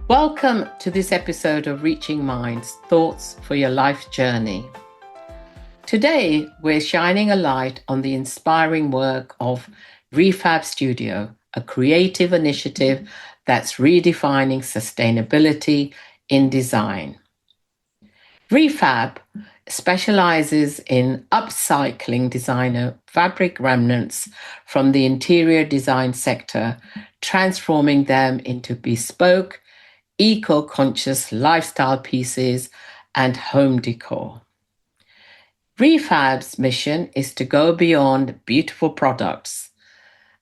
Welcome to this episode of Reaching Minds, Thoughts for Your Life Journey. Today, we're shining a light on the inspiring work of ReFAB Studio, a creative initiative that's redefining sustainability in design. ReFAB specialises in upcycling designer fabric remnants from the interior design sector, transforming them into bespoke, eco-conscious lifestyle pieces and home decor. ReFAB's mission is to go beyond beautiful products.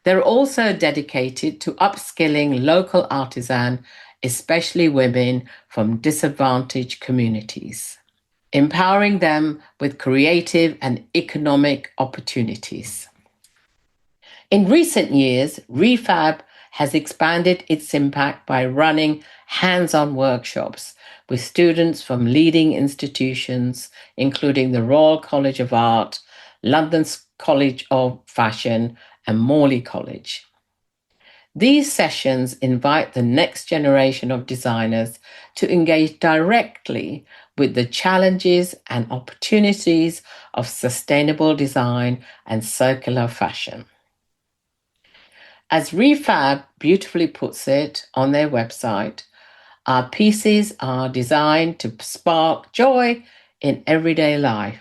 They're also dedicated to upskilling local artisans, especially women from disadvantaged communities, empowering them with creative and economic opportunities. In recent years, ReFAB has expanded its impact by running hands-on workshops with students from leading institutions, including the Royal College of Art, London's College of Fashion, and Morley College. These sessions invite the next generation of designers to engage directly with the challenges and opportunities of sustainable design and circular fashion. As ReFAB beautifully puts it on their website, our pieces are designed to spark joy in everyday life,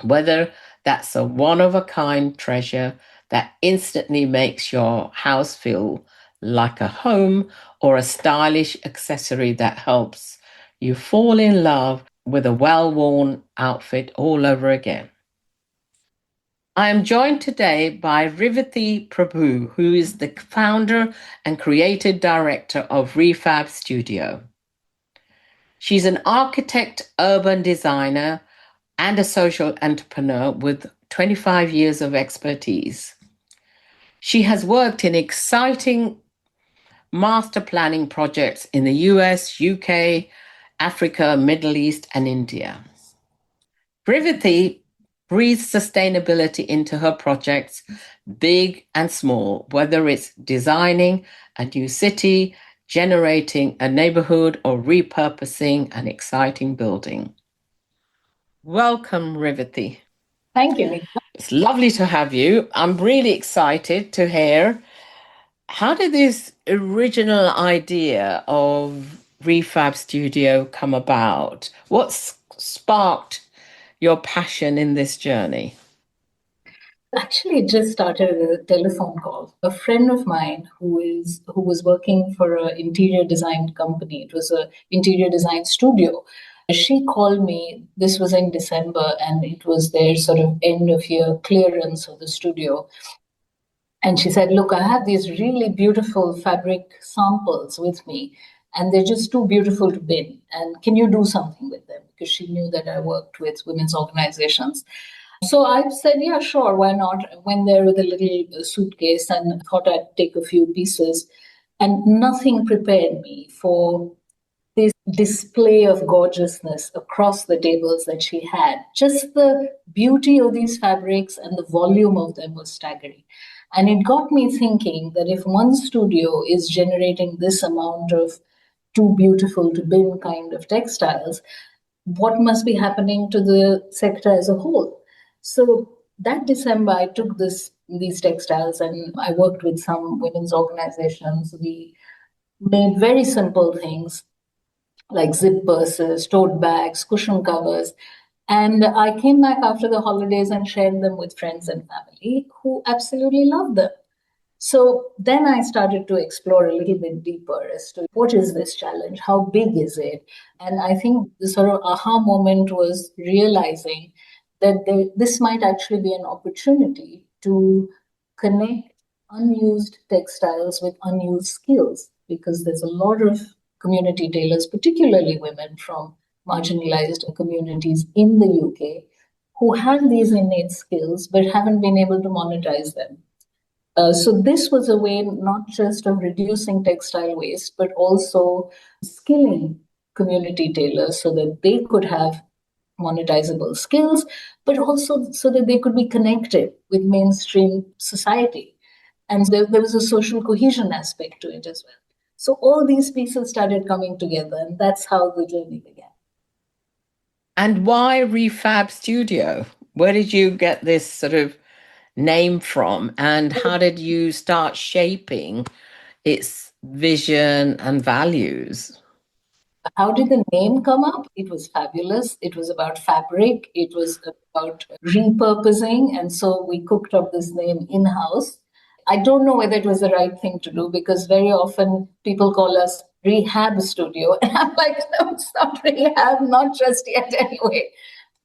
whether that's a one-of-a-kind treasure that instantly makes your house feel like a home, or a stylish accessory that helps you fall in love with a well-worn outfit all over again. I am joined today by Revathi Prabhu, who is the founder and creative director of ReFAB Studio. She's an architect, urban designer, and a social entrepreneur with 25 years of expertise. She has worked in exciting master planning projects in the US, UK, Africa, Middle East, and India. Revathi breathes sustainability into her projects, big and small, whether it's designing a new city, generating a neighborhood, or repurposing an exciting building. Welcome, Revathi. Thank you, Nika. It's lovely to have you. I'm really excited to hear, how did this original idea of ReFAB Studio come about? What sparked your passion in this journey? Actually, it just started with a telephone call. A friend of mine who was working for an interior design company, it was an interior design studio. She called me, this was in December, and it was their sort of end of year clearance of the studio. And she said, look, I have these really beautiful fabric samples with me, and they're just too beautiful to bin. And can you do something with them? Because she knew that I worked with women's organizations. So I said, yeah, sure, why not? I went there with a little suitcase and thought I'd take a few pieces. And nothing prepared me for this display of gorgeousness across the tables that she had. Just the beauty of these fabrics and the volume of them was staggering. And it got me thinking that if one studio is generating this amount of too beautiful to bin kind of textiles, what must be happening to the sector as a whole? So that December, I took these textiles and I worked with some women's organizations. We made very simple things like zip purses, tote bags, cushion covers. And I came back after the holidays and shared them with friends and family who absolutely loved them. So then I started to explore a little bit deeper as to what is this challenge? How big is it? And I think the sort of aha moment was realizing that this might actually be an opportunity to connect unused textiles with unused skills, because there's a lot of community tailors, particularly women from marginalized communities in the UK, who have these innate skills but haven't been able to monetize them. So this was a way not just of reducing textile waste, but also skilling community tailors so that they could have monetizable skills, but also so that they could be connected with mainstream society. And there was a social cohesion aspect to it as well. So all these pieces started coming together, and that's how the journey began. And why ReFAB Studio? Where did you get this sort of name from? And how did you start shaping its vision and values? How did the name come up? It was fabulous. It was about fabric. It was about repurposing. And so we cooked up this name in house. I don't know whether it was the right thing to do because very often people call us Rehab Studio. And I'm like, no, it's not rehab, not just yet anyway.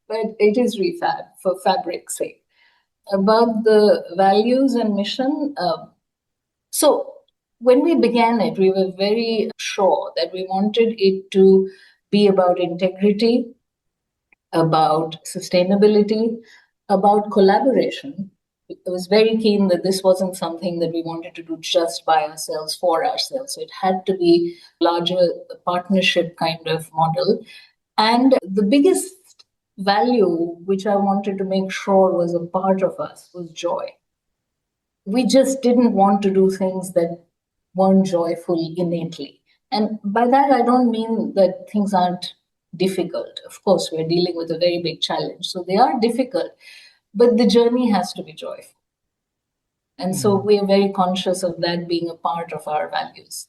But it is ReFAB for fabric's sake. About the values and mission, so when we began it, we were very sure that we wanted it to be about integrity, about sustainability, about collaboration. I was very keen that this wasn't something that we wanted to do just by ourselves, for ourselves. So it had to be larger partnership kind of model. And the biggest value which I wanted to make sure was a part of us was joy. We just didn't want to do things that weren't joyful innately. And by that, I don't mean that things aren't difficult. Of course, we're dealing with a very big challenge. So they are difficult, but the journey has to be joyful. And so we are very conscious of that being a part of our values.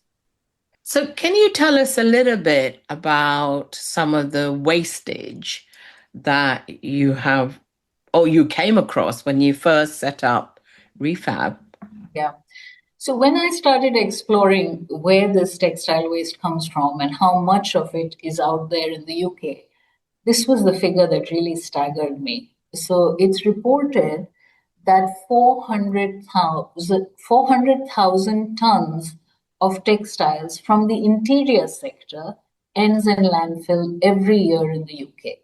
So, can you tell us a little bit about some of the wastage that you have or you came across when you first set up ReFAB? Yeah. So when I started exploring where this textile waste comes from and how much of it is out there in the UK, this was the figure that really staggered me. So it's reported that 400,000 tons of textiles from the interior sector ends in landfill every year in the UK.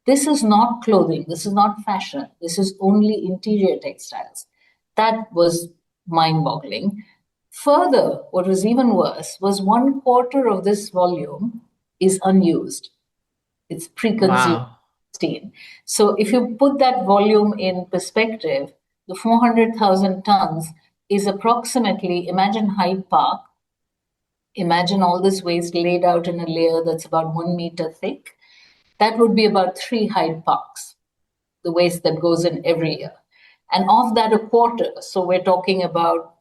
This is not clothing, this is not fashion, this is only interior textiles. That was mind boggling. Further, what was even worse was 1/4 of this volume is unused. It's pre-consumed. Wow. So if you put that volume in perspective, the 400,000 tons is approximately, imagine Hyde Park, imagine all this waste laid out in a layer that's about 1 meter thick. That would be about 3 Hyde Parks, the waste that goes in every year. And of that, 1/4, so we're talking about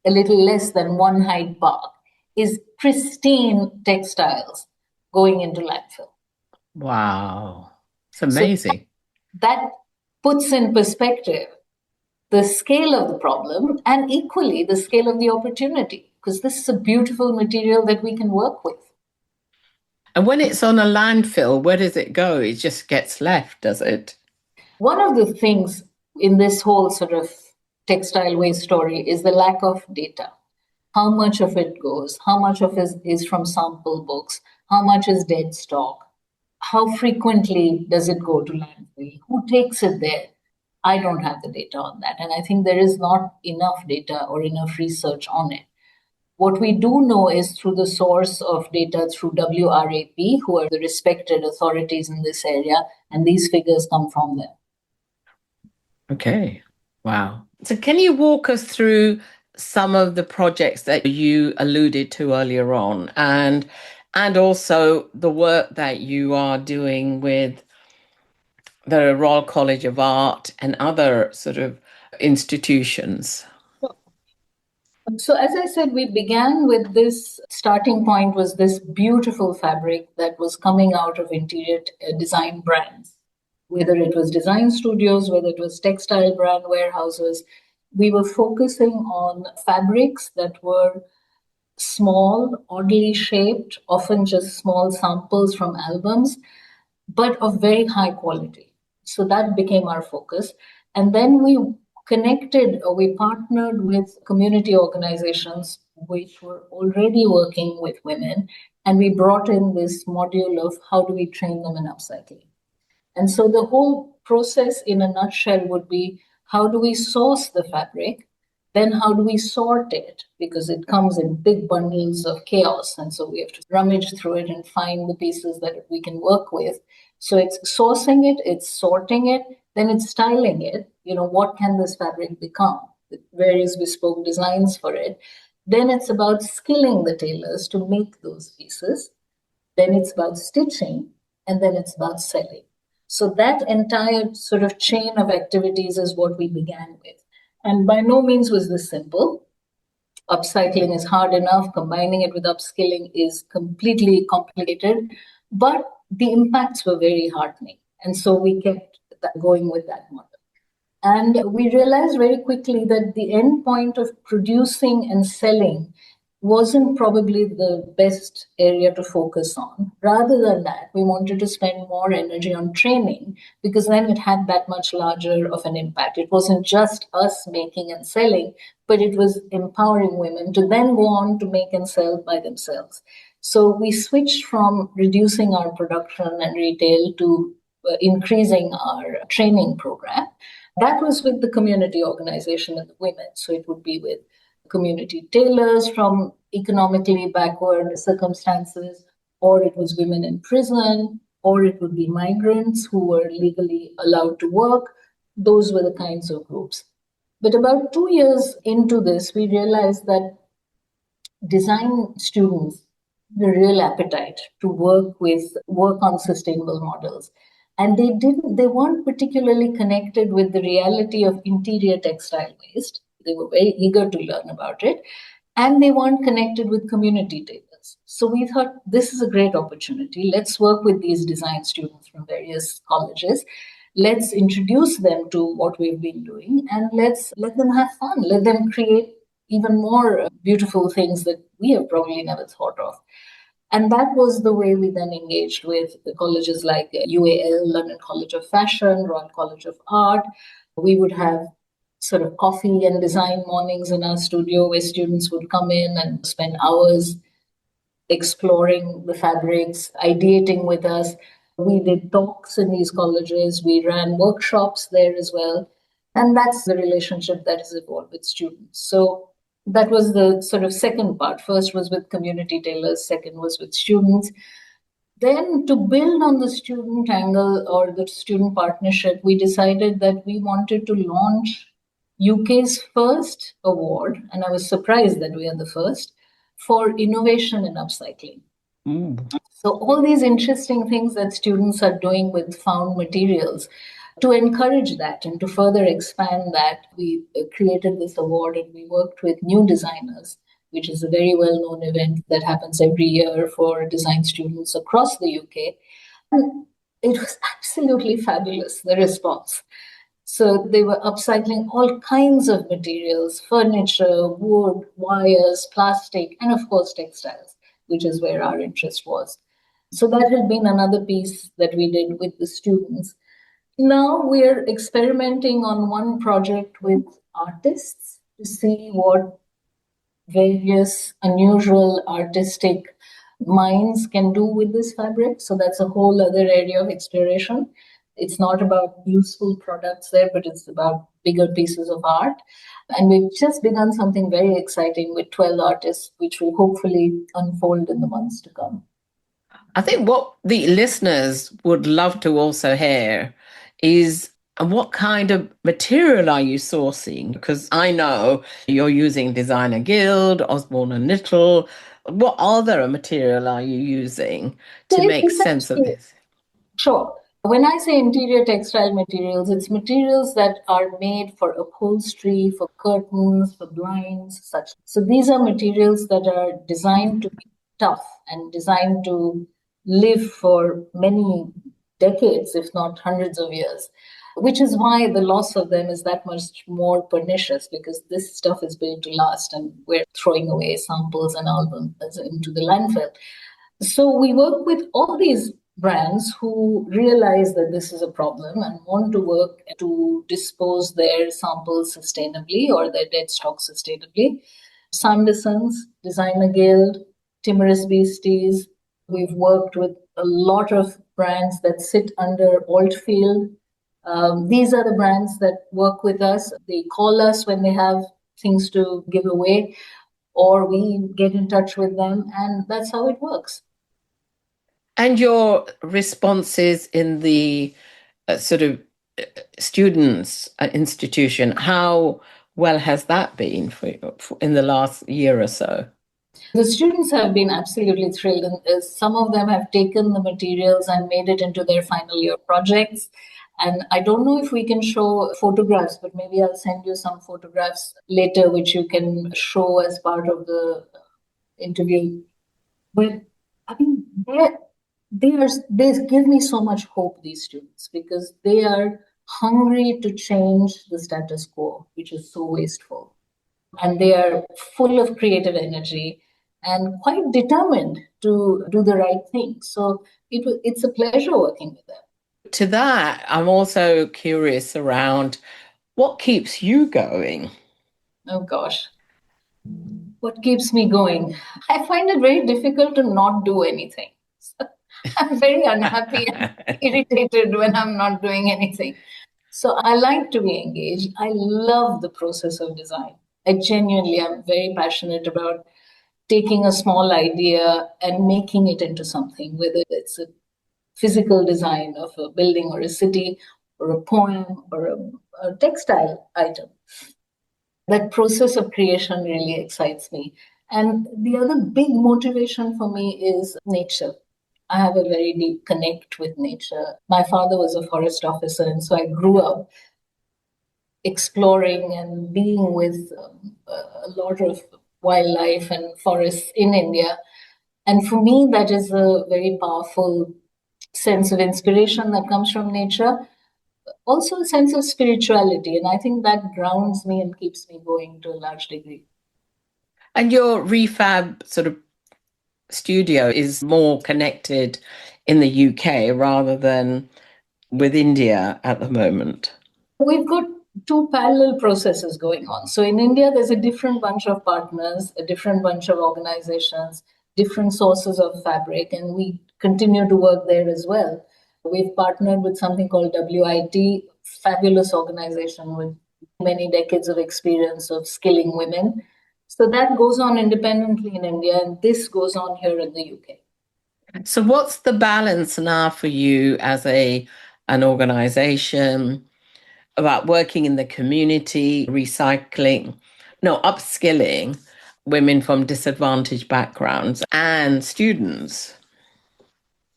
a little less than 1 Hyde Park, is pristine textiles going into landfill. Wow. It's amazing. So that puts in perspective the scale of the problem and equally the scale of the opportunity, because this is a beautiful material that we can work with. And when it's on a landfill, where does it go? It just gets left, does it? One of the things in this whole sort of textile waste story is the lack of data. How much of it goes? How much of it is from sample books? How much is dead stock? How frequently does it go to landfill? Who takes it there? I don't have the data on that. And I think there is not enough data or enough research on it. What we do know is through the source of data through WRAP, who are the respected authorities in this area, and these figures come from them. Okay. Wow. So can you walk us through some of the projects that you alluded to earlier on and also the work that you are doing with the Royal College of Art and other sort of institutions? So as I said, we began with this starting point was this beautiful fabric that was coming out of interior design brands, whether it was design studios, whether it was textile brand warehouses. We were focusing on fabrics that were small, oddly shaped, often just small samples from albums, but of very high quality. So that became our focus. And then we connected, or we partnered with community organizations which were already working with women. And we brought in this module of how do we train them in upcycling. And so the whole process in a nutshell would be how do we source the fabric? Then how do we sort it? Because it comes in big bundles of chaos. And so we have to rummage through it and find the pieces that we can work with. So it's sourcing it, it's sorting it, then it's styling it. You know, what can this fabric become? Various bespoke designs for it. Then it's about skilling the tailors to make those pieces. Then it's about stitching, and then it's about selling. So that entire sort of chain of activities is what we began with. And by no means was this simple. Upcycling is hard enough, combining it with upskilling is completely complicated, but the impacts were very heartening. And so we kept going with that model. And we realized very quickly that the end point of producing and selling wasn't probably the best area to focus on. Rather than that, we wanted to spend more energy on training because then it had that much larger of an impact. It wasn't just us making and selling, but it was empowering women to then go on to make and sell by themselves. So we switched from reducing our production and retail to increasing our training program. That was with the community organization and the women. So it would be with community tailors from economically backward circumstances, or it was women in prison, or it would be migrants who were legally allowed to work. Those were the kinds of groups. But about 2 years into this, we realized that design students had a real appetite to work on sustainable models. And they weren't particularly connected with the reality of interior textile waste. They were very eager to learn about it, and they weren't connected with community tailors. So we thought this is a great opportunity. Let's work with these design students from various colleges. Let's introduce them to what we've been doing, and let's let them have fun. Let them create even more beautiful things that we have probably never thought of. And that was the way we then engaged with the colleges like UAL, London College of Fashion, Royal College of Art. We would have sort of coffee and design mornings in our studio where students would come in and spend hours exploring the fabrics, ideating with us. We did talks in these colleges. We ran workshops there as well. And that's the relationship that has evolved with students. So that was the sort of second part. First was with community tailors, second was with students. Then, to build on the student angle or the student partnership, we decided that we wanted to launch UK's first award, and I was surprised that we are the first, for innovation in upcycling. So, all these interesting things that students are doing with found materials, to encourage that and to further expand that, we created this award and we worked with new designers, which is a very well known event that happens every year for design students across the UK. And it was absolutely fabulous, the response. So they were upcycling all kinds of materials, furniture, wood, wires, plastic, and of course, textiles, which is where our interest was. So that had been another piece that we did with the students. Now we're experimenting on one project with artists to see what various unusual artistic minds can do with this fabric. So that's a whole other area of exploration. It's not about useful products there, but it's about bigger pieces of art. And we've just begun something very exciting with 12 artists, which will hopefully unfold in the months to come. I think what the listeners would love to also hear is what kind of material are you sourcing? Because I know you're using Designer Guild, Osborne and Little. What other material are you using to make sense of this? Sure. When I say interior textile materials, it's materials that are made for upholstery, for curtains, for blinds, such. So these are materials that are designed to be tough and designed to live for many decades, if not hundreds of years, which is why the loss of them is that much more pernicious because this stuff is built to last and we're throwing away samples and albums into the landfill. So we work with all these brands who realize that this is a problem and want to work to dispose their samples sustainably or their dead stock sustainably. Sanderson's, Designer Guild, Timorous Beasties. We've worked with a lot of brands that sit under Altfield. These are the brands that work with us. They call us when they have things to give away, or we get in touch with them, and that's how it works. And your responses in the sort of students institution, how well has that been in the last year or so? The students have been absolutely thrilled, and some of them have taken the materials and made it into their final year projects. And I don't know if we can show photographs, but maybe I'll send you some photographs later, which you can show as part of the interview. But I mean, they give me so much hope, these students, because they are hungry to change the status quo, which is so wasteful, and they are full of creative energy and quite determined to do the right thing. So it's a pleasure working with them. To that, I'm also curious around what keeps you going? Oh gosh, what keeps me going? I find it very difficult to not do anything. So I'm very unhappy and irritated when I'm not doing anything. So I like to be engaged. I love the process of design. I genuinely am very passionate about taking a small idea and making it into something, whether it's a physical design of a building or a city or a poem or a textile item. That process of creation really excites me. And the other big motivation for me is nature. I have a very deep connect with nature. My father was a forest officer, and so I grew up exploring and being with a lot of wildlife and forests in India. And for me, that is a very powerful sense of inspiration that comes from nature, also a sense of spirituality. And I think that grounds me and keeps me going to a large degree. And your ReFAB sort of studio is more connected in the UK rather than with India at the moment. We've got two parallel processes going on. So in India, there's a different bunch of partners, a different bunch of organizations, different sources of fabric, and we continue to work there as well. We've partnered with something called WIT, fabulous organization with many decades of experience of skilling women. So that goes on independently in India, and this goes on here in the UK. So what's the balance now for you as a an organization about working in the community, recycling, no, upskilling women from disadvantaged backgrounds and students?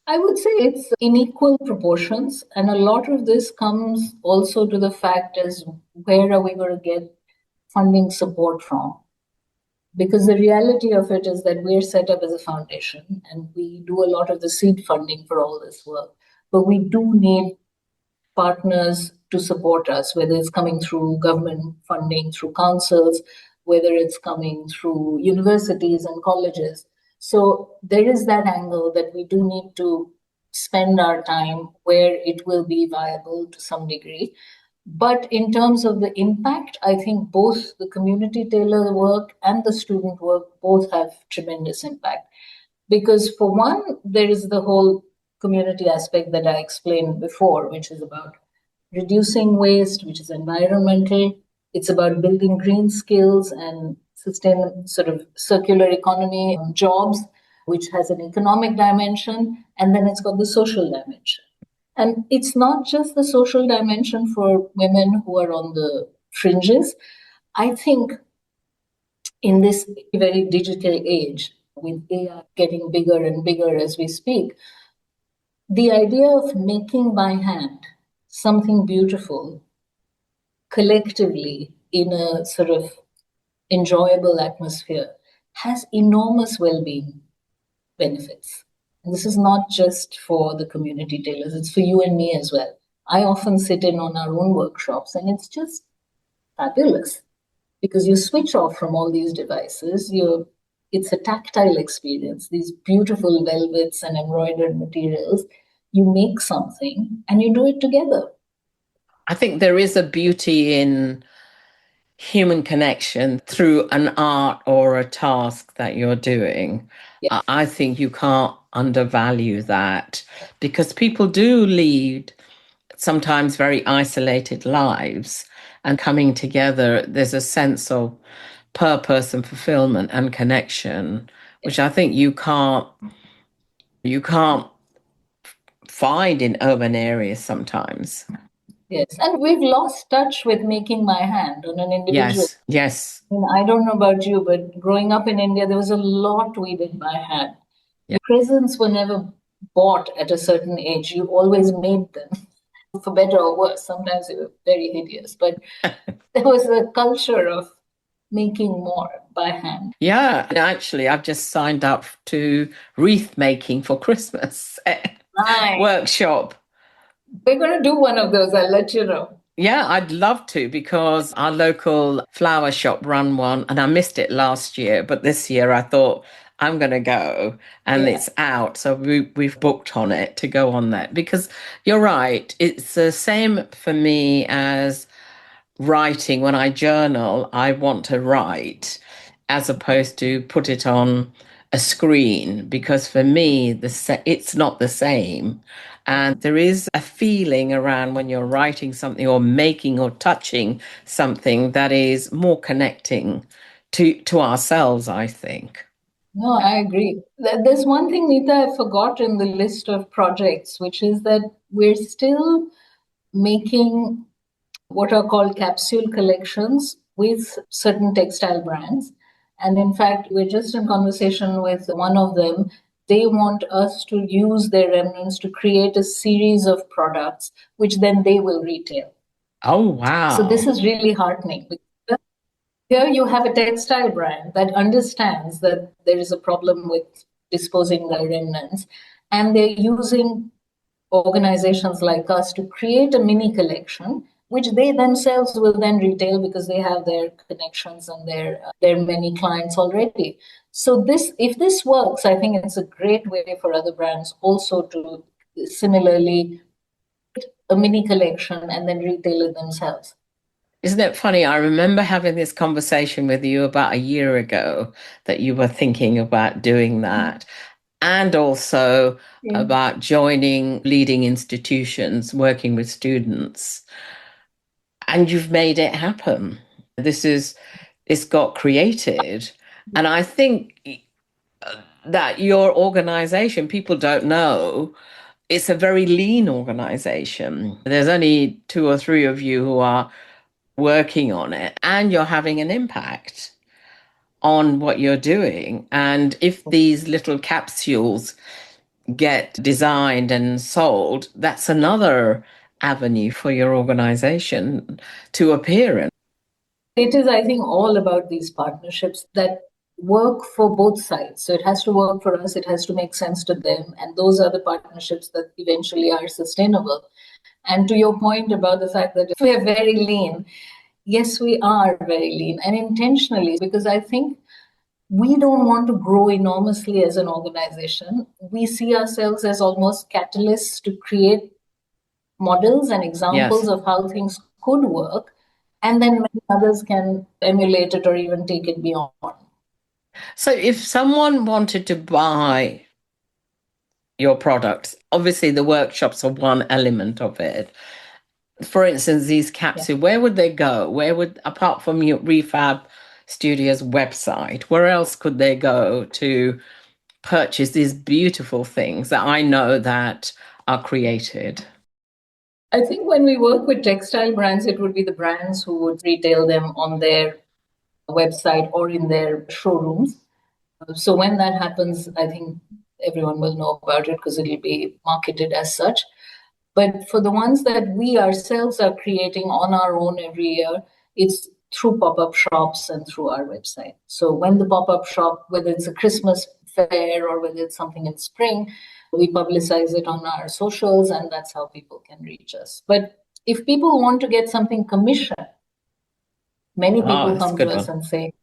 I would say it's in equal proportions. And a lot of this comes also to the fact is where are we going to get funding support from? Because the reality of it is that we're set up as a foundation and we do a lot of the seed funding for all this work. But we do need partners to support us, whether it's coming through government funding, through councils, whether it's coming through universities and colleges. So there is that angle that we do need to spend our time where it will be viable to some degree. But in terms of the impact, I think both the community tailor work and the student work both have tremendous impact. Because for one, there is the whole community aspect that I explained before, which is about reducing waste, which is environmental. It's about building green skills and sustain sort of circular economy jobs, which has an economic dimension. And then it's got the social dimension. And it's not just the social dimension for women who are on the fringes. I think in this very digital age, with AI getting bigger and bigger as we speak, the idea of making by hand something beautiful collectively in a sort of enjoyable atmosphere has enormous well-being benefits. And this is not just for the community tailors, it's for you and me as well. I often sit in on our own workshops and it's just fabulous because you switch off from all these devices. It's a tactile experience, these beautiful velvets and embroidered materials. You make something and you do it together. I think there is a beauty in human connection through an art or a task that you're doing. Yes. I think you can't undervalue that because people do lead sometimes very isolated lives, and coming together, there's a sense of purpose and fulfillment and connection, which I think you can't find in urban areas sometimes. Yes. And we've lost touch with making by hand on an individual. Yes, yes. I don't know about you, but growing up in India, there was a lot we did by hand. Yeah. Presents were never bought at a certain age. You always made them, for better or worse. Sometimes they were very hideous, but there was a culture of making more by hand. Yeah, actually, I've just signed up to wreath making for Christmas Nice. workshop. We're going to do one of those. I'll let you know. Yeah, I'd love to because our local flower shop run one and I missed it last year, but this year I thought I'm going to go and Yeah. it's out. So we've booked on it to go on that because you're right. It's the same for me as writing. When I journal, I want to write as opposed to put it on a screen because for me it's not the same, and there is a feeling around when you're writing something or making or touching something that is more connecting to ourselves, I think. No, I agree. There's one thing, Nita, I forgot in the list of projects, which is that we're still making what are called capsule collections with certain textile brands. And in fact, we're just in conversation with one of them. They want us to use their remnants to create a series of products, which then they will retail. Oh, So this wow. is really heartening. Here you have a textile brand that understands that there is a problem with disposing their remnants, and they're using organizations like us to create a mini collection, which they themselves will then retail because they have their connections and their many clients already. So this, if this works, I think it's a great way for other brands also to similarly a mini collection and then retail it themselves. Isn't it funny? I remember having this conversation with you about a year ago that you were thinking about doing that, and also Yeah. about joining leading institutions, working with students, and you've made it happen. It's got created. And I think that your organization, people don't know, it's a very lean organization. There's only two or three of you who are working on it, and you're having an impact on what you're doing. And if these little capsules get designed and sold, that's another avenue for your organization to appear in. It is, I think, all about these partnerships that work for both sides. So it has to work for us, it has to make sense to them. And those are the partnerships that eventually are sustainable. And to your point about the fact that we're very lean, yes, we are very lean and intentionally, because I think we don't want to grow enormously as an organization. We see ourselves as almost catalysts to create models and examples Yes. of how things could work, and then many others can emulate it or even take it beyond. So if someone wanted to buy your products, obviously the workshops are one element of it. For instance, these Yeah. capsules, where would they go? Where would, apart from your ReFAB Studio's website, where else could they go to purchase these beautiful things that I know that are created? I think when we work with textile brands, it would be the brands who would retail them on their website or in their showrooms. So when that happens, I think everyone will know about it because it'll be marketed as such. But for the ones that we ourselves are creating on our own every year, it's through pop-up shops and through our website. So when the pop-up shop, whether it's a Christmas fair or whether it's something in spring, we publicize it on our socials, and that's how people can reach us. But if people want to get something commissioned, many Oh, people that's a come to good us one. and say,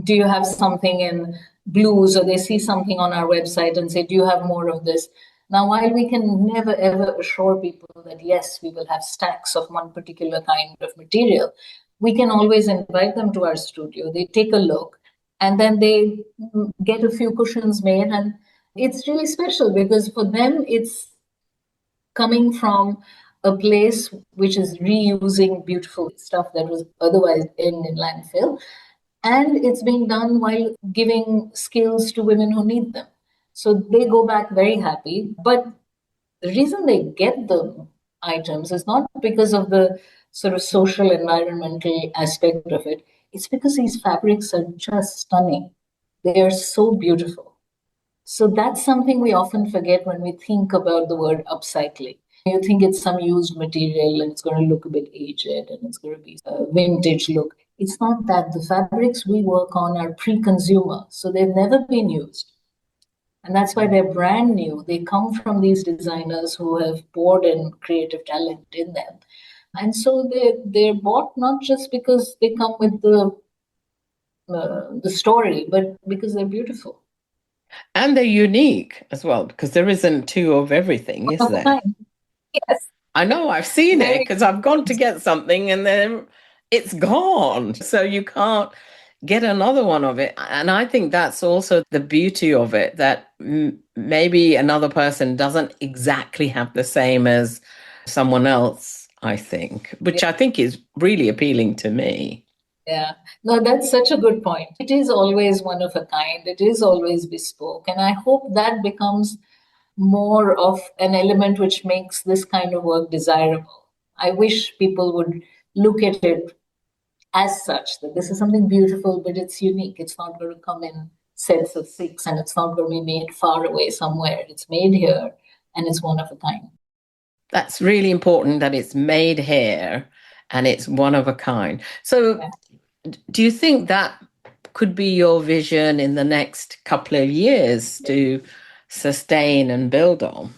do you have something in blues? Or they see something on our website and say, do you have more of this? Now, while we can never ever assure people that yes, we will have stacks of one particular kind of material, we can always invite them to our studio. They take a look and then they get a few cushions made. And it's really special because for them, it's coming from a place which is reusing beautiful stuff that was otherwise in landfill, and it's being done while giving skills to women who need them. So they go back very happy. But the reason they get them items is not because of the sort of social environmental aspect of it. It's because these fabrics are just stunning. They are so beautiful. So that's something we often forget when we think about the word upcycling. You think it's some used material and it's going to look a bit aged and it's going to be a vintage look. It's not that. The fabrics we work on are pre-consumer, so they've never been used. And that's why they're brand new. They come from these designers who have poured in creative talent in them. And so they're bought not just because they come with the story, but because they're beautiful. And they're unique as well, because there isn't two of everything, is Of there? time. Yes, I know, I've seen it very. because I've gone to get something and then it's gone. So you can't get another one of it. And I think that's also the beauty of it, that maybe another person doesn't exactly have the same as someone else, I think, which I think is really appealing to me. Yeah, no, that's such a good point. It is always one of a kind, it is always bespoke. And I hope that becomes more of an element which makes this kind of work desirable. I wish people would look at it as such, that this is something beautiful, but it's unique. It's not going to come in sets of six and it's not going to be made far away somewhere. It's made here and it's one of a kind. That's really important, that it's made here and it's one of a kind. So Yeah. do you think that could be your vision in the next couple of years to sustain and build on?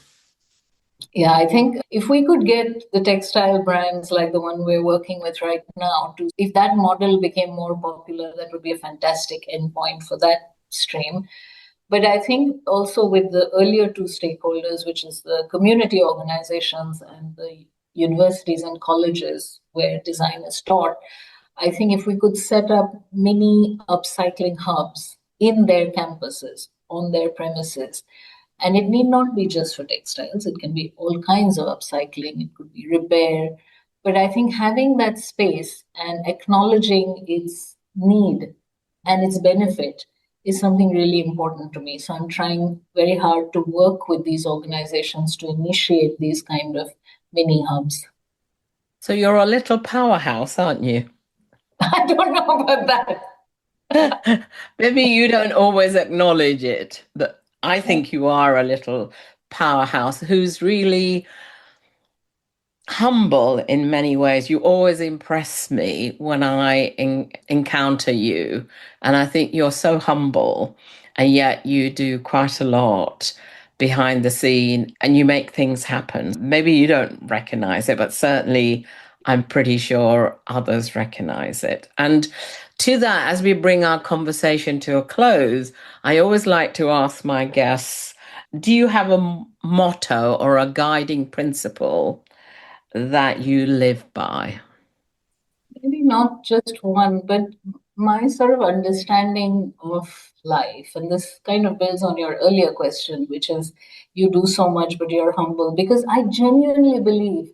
Yeah, I think if we could get the textile brands like the one we're working with right now, to if that model became more popular, that would be a fantastic endpoint for that stream. But I think also with the earlier two stakeholders, which is the community organizations and the universities and colleges where design is taught, I think if we could set up mini upcycling hubs in their campuses, on their premises, and it need not be just for textiles, it can be all kinds of upcycling, it could be repair. But I think having that space and acknowledging its need and its benefit is something really important to me. So I'm trying very hard to work with these organizations to initiate these kind of mini hubs. So you're a little powerhouse, aren't you? I don't know about that. Maybe you don't always acknowledge it, but I think you are a little powerhouse who's really humble in many ways. You always impress me when I encounter you. And I think you're so humble, and yet you do quite a lot behind the scene and you make things happen. Maybe you don't recognize it, but certainly I'm pretty sure others recognize it. And to that, as we bring our conversation to a close, I always like to ask my guests, do you have a motto or a guiding principle that you live by? Maybe not just one, but my sort of understanding of life, and this kind of builds on your earlier question, which is you do so much, but you're humble, because I genuinely believe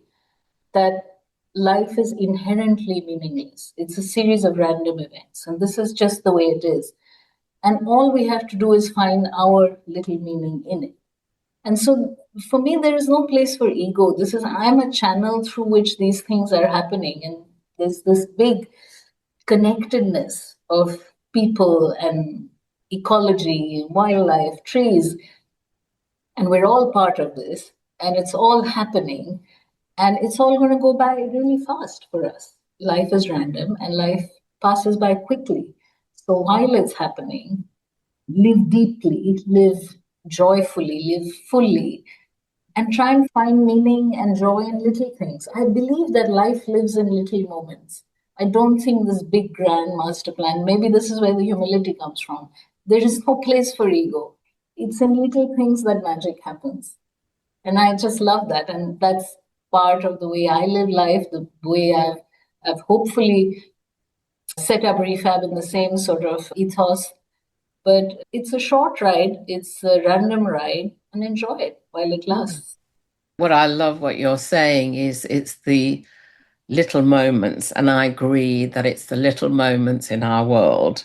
that life is inherently meaningless. It's a series of random events, and this is just the way it is. And all we have to do is find our little meaning in it. And so for me, there is no place for ego. This is, I'm a channel through which these things are happening. And there's this big connectedness of people and ecology, wildlife, trees. And we're all part of this. And it's all happening. And it's all going to go by really fast for us. Life is random and life passes by quickly. So while it's happening, live deeply, live joyfully, live fully, and try and find meaning and joy in little things. I believe that life lives in little moments. I don't think this big grand master plan, maybe this is where the humility comes from. There is no place for ego. It's in little things that magic happens. And I just love that. And that's part of the way I live life, the way I've hopefully set up ReFAB in the same sort of ethos. But it's a short ride, it's a random ride, and enjoy it while it lasts. What I love what you're saying is it's the little moments, and I agree that it's the little moments in our world,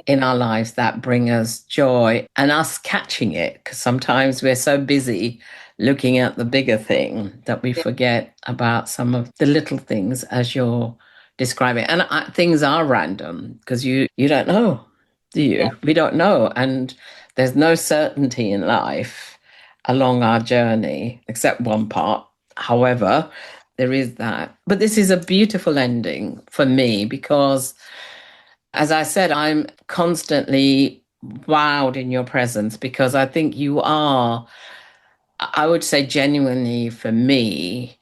in our lives, that bring us joy and us catching it, because sometimes we're so busy looking at the bigger thing that we forget about some of the little things as you're describing. And things are random because you don't know, do you? Yeah. We don't know. And there's no certainty in life along our journey, except one part. However, there is that. But this is a beautiful ending for me because, as I said, I'm constantly wowed in your presence because I think you are, I would say, genuinely for me,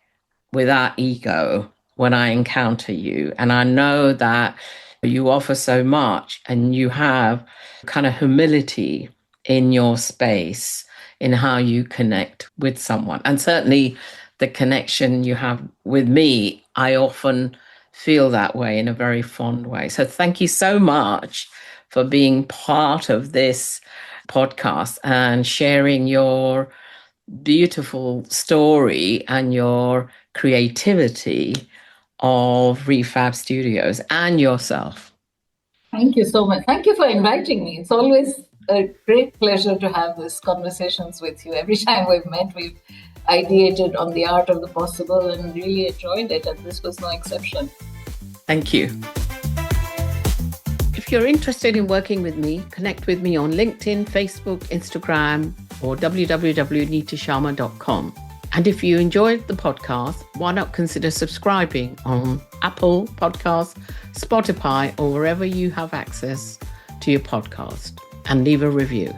without ego when I encounter you. And I know that you offer so much and you have kind of humility in your space in how you connect with someone. And certainly the connection you have with me, I often feel that way in a very fond way. So thank you so much for being part of this podcast and sharing your beautiful story and your creativity of ReFAB Studios and yourself. Thank you so much. Thank you for inviting me. It's always a great pleasure to have these conversations with you. Every time we've met, we've ideated on the art of the possible and really enjoyed it. And this was no exception. Thank you. If you're interested in working with me, connect with me on LinkedIn, Facebook, Instagram, or www.nitisharma.com. And if you enjoyed the podcast, why not consider subscribing on Apple Podcasts, Spotify, or wherever you have access to your podcast, and leave a review.